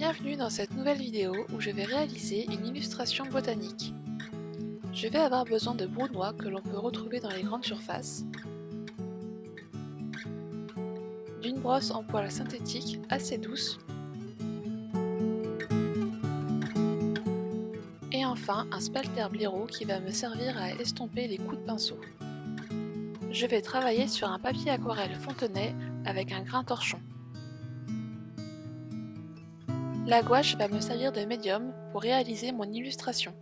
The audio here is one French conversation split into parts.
Bienvenue dans cette nouvelle vidéo où je vais réaliser une illustration botanique. Je vais avoir besoin de brunoies que l'on peut retrouver dans les grandes surfaces, d'une brosse en poils synthétique assez douce, et enfin un spalter blaireau qui va me servir à estomper les coups de pinceau. Je vais travailler sur un papier aquarelle Fontenay avec un grain torchon. La gouache va me servir de médium pour réaliser mon illustration.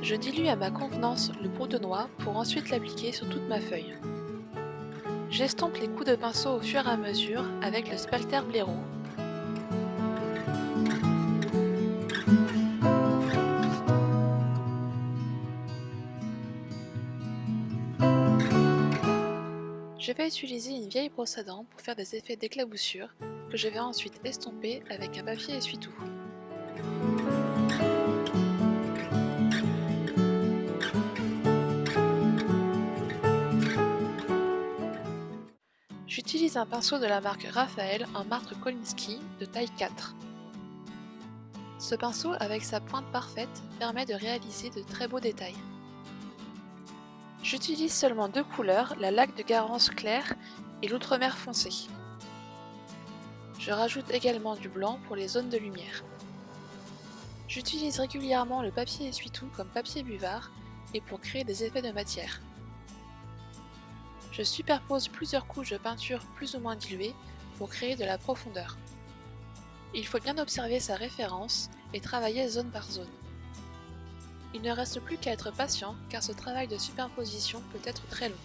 Je dilue à ma convenance le poudre de noix pour ensuite l'appliquer sur toute ma feuille. J'estompe les coups de pinceau au fur et à mesure avec le spalter blaireau. Je vais utiliser une vieille brosse à dents pour faire des effets d'éclaboussure que je vais ensuite estomper avec un papier essuie-tout. J'utilise un pinceau de la marque Raphael en marque Kolinsky de taille 4. Ce pinceau avec sa pointe parfaite permet de réaliser de très beaux détails. J'utilise seulement deux couleurs, la laque de Garance claire et l'outremer foncé. Je rajoute également du blanc pour les zones de lumière. J'utilise régulièrement le papier essuie-tout comme papier buvard et pour créer des effets de matière. Je superpose plusieurs couches de peinture plus ou moins diluées pour créer de la profondeur. Il faut bien observer sa référence et travailler zone par zone. Il ne reste plus qu'à être patient car ce travail de superposition peut être très long.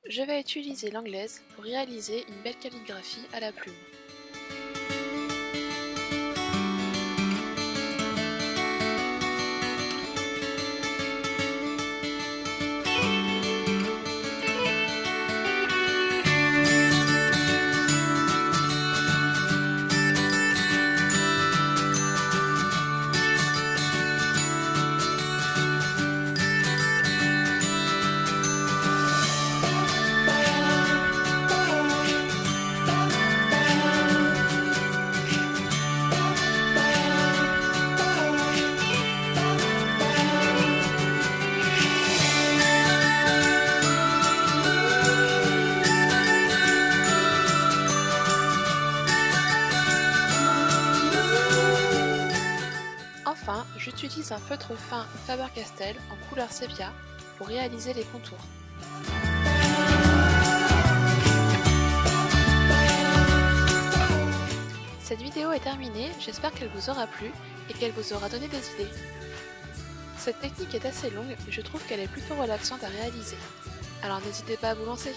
Je vais utiliser l'anglaise pour réaliser une belle calligraphie à la plume. Enfin, j'utilise un feutre fin Faber-Castell en couleur sépia pour réaliser les contours. Cette vidéo est terminée, j'espère qu'elle vous aura plu et qu'elle vous aura donné des idées. Cette technique est assez longue, mais je trouve qu'elle est plutôt relaxante à réaliser. Alors n'hésitez pas à vous lancer.